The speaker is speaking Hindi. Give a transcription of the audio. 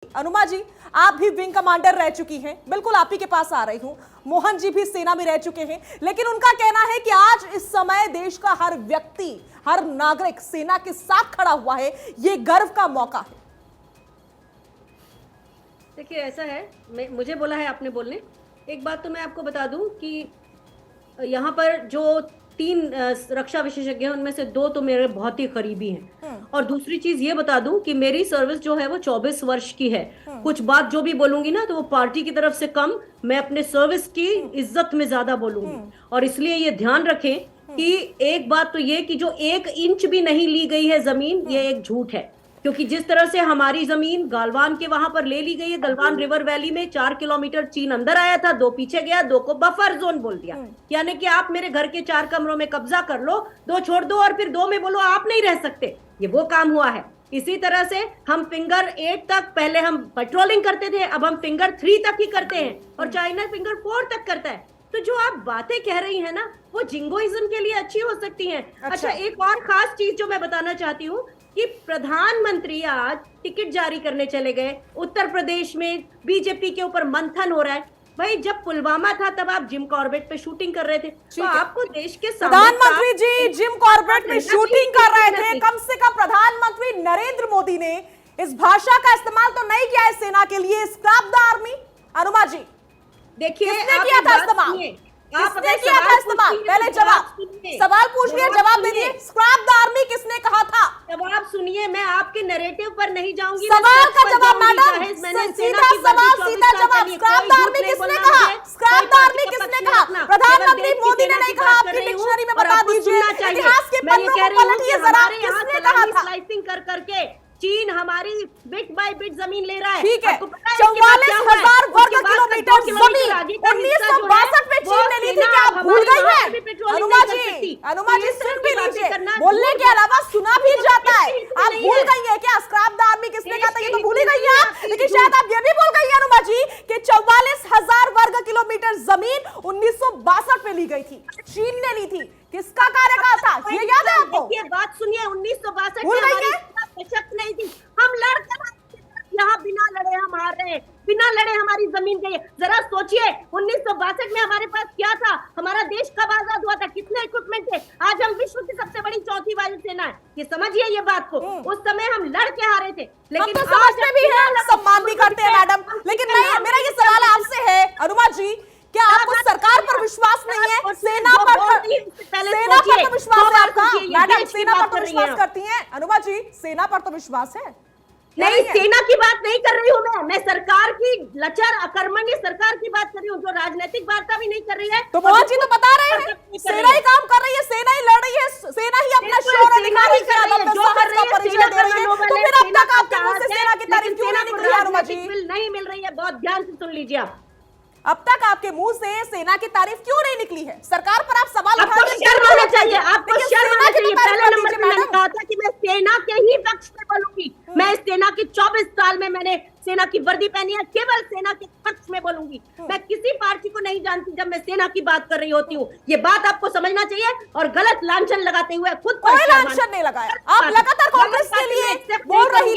अनुमा जी, आप भी विंग कमांडर रह चुकी हैं, बिल्कुल आप ही के पास आ रही हूं। मोहन जी भी सेना में रह चुके हैं, लेकिन उनका कहना है कि आज इस समय देश का हर व्यक्ति, हर नागरिक सेना के साथ खड़ा हुआ है। ये गर्व का मौका है। देखिए, ऐसा है, मुझे बोला है आपने बोलने। एक बात तो मैं आपको बता दूं कि यहाँ पर जो 3 रक्षा विशेषज्ञ हैं, उनमें से 2 तो मेरे बहुत ही करीबी हैं। और दूसरी चीज ये बता दूं कि मेरी सर्विस जो है वो 24 वर्ष की है। कुछ बात जो भी बोलूंगी ना, तो वो पार्टी की तरफ से कम, मैं अपने सर्विस की इज्जत में ज्यादा बोलूंगी। और इसलिए ये ध्यान रखें कि एक बात तो ये कि जो 1 इंच भी नहीं ली गई है जमीन, ये एक झूठ है। क्योंकि जिस तरह से हमारी जमीन गलवान के वहां पर ले ली गई है, गलवान रिवर वैली में 4 किलोमीटर चीन अंदर आया था, 2 पीछे गया, 2 को बफर जोन बोल दिया। यानी कि आप मेरे घर के 4 कमरों में कब्जा कर लो, 2 छोड़ दो और फिर 2 में बोलो आप नहीं रह सकते। ये वो काम हुआ है। इसी तरह से हम फिंगर 8 तक पहले हम पेट्रोलिंग करते थे, अब हम फिंगर 3 तक ही करते हैं और चाइना फिंगर 4 तक करता है। तो जो आप बातें कह रही हैं ना, वो जिंगोइज्म के लिए अच्छी हो सकती हैं। अच्छा, एक और खास चीज जो मैं बताना चाहती हूँ कि प्रधानमंत्री आज टिकट जारी करने चले गए। उत्तर प्रदेश में बीजेपी के ऊपर मंथन हो रहा है। भाई, जब पुलवामा था तब आप जिम कॉर्बेट पे शूटिंग कर रहे थे, तो आपको देश के प्रधानमंत्री जी जिम कॉर्बेट में शूटिंग कर रहे थे। कम से कम प्रधानमंत्री नरेंद्र मोदी ने इस भाषा का इस्तेमाल तो नहीं किया है सेना के लिए, स्क्रैप द आर्मी। अनुमा जी, देखिए, किसने किया था इस्तेमाल? किसने किया था इस्तेमाल? पहले जवाब, सवाल पूछ लिया, जवाब दे दिए। स्क्रैप द आर्मी किसने कहा था? जवाब सुनिए, मैं आपके नैरेटिव पर नहीं जाऊंगी। सवाल का जवाब मैडम, सीधा सवाल, सीधा जवाब। स्क्रैप द आर्मी किसने कहा? स्क्रैप द आर्मी किसने कहा? प्रधानमंत्री मोदी ने नहीं कहा। आपकी डिक्शनरी में बता दीजिए, इतिहास के पन्नों को पलटिए जरा, किसने कहा था? स्लाइसिंग कर करके चीन हमारी बिट बाय बिट जमीन ले रहा है। ठीक है, 44,000 वर्ग किलोमीटर जमीन 1962 में चीन ने ली थी। क्या आप भूल गई हैं? अनुमा जी सुन भी लीजिए, बोलने के अलावा सुना भी जाता है। आप भूल गई हैं क्या? स्क्रैप द आर्मी किसने कहा था? ये तो भूल ही गई हैं। लेकिन शायद आप ये भी भूल गई हैं अनुमा जी कि 44,000 वर्ग किलोमीटर जमीन 1962 में ली गई थी, चीन ने ली थी। किसका कार्यकाल था ये याद है आपको? ये बात सुनिए, 1962 भूल गई हैं? नहीं थी। हम लड़कर यहाँ बिना लड़े हम हार रहे हैं, बिना लड़े हमारी जमीन गई है। जरा सोचिए, 1962 में हमारे पास क्या था? हमारा देश कब आजाद हुआ था? कितने इक्विपमेंट थे? आज हम विश्व की सबसे बड़ी 4थी वायुसेना है। ये समझिए ये बात को। उस समय हम लड़ के हारे थे, लेकिन हम तो समझते भी हैं, सम्मान भी करते हैं मैडम। लेकिन नहीं, मेरा ये सवाल आपसे है अनुमा जी, क्या आपको सरकार पर विश्वास नहीं है? सेना पर तो विश्वास है आपका? मैडम, सेना पर तो विश्वास करती हैं अनुमा जी, सेना पर तो विश्वास है? नहीं, सेना की बात नहीं कर रही हूँ मैं सरकार की लचर अकर्मण्य सरकार की बात कर रही हूँ, जो राजनीतिक वार्ता भी नहीं कर रही है। तो मोहन जी तो बता रहे हैं, सेना ही काम कर रही है, सेना ही लड़ रही है, सेना ही अपना शौर्य दिखा रही है, परिचय दे रही है। तो फिर अब तक आपके मुंह से सेना की तारीफ क्यों नहीं निकली अनुमा जी? नहीं मिल रही है, बहुत ध्यान से सुन लीजिए आप। अब तक आपके मुंह से सेना की तारीफ क्यों नहीं निकली है? सरकार पर आप सवाल आपको शर्म आना चाहिए, आपको शर्म आना चाहिए। पहले नंबर पे मैंने कहा था कि मैं सेना के ही पक्ष में बोलूंगी। मैं सेना की 24 साल में मैंने सेना की वर्दी पहनी है, केवल सेना के पक्ष में बोलूंगी। मैं किसी पार्टी को नहीं जानती जब मैं सेना की बात कर रही होती हूँ। ये बात आपको समझना चाहिए। और गलत लांछन लगाते हुए खुद कोई लांछन नहीं लगाया, आप लगातार कांग्रेस के लिए बोल रही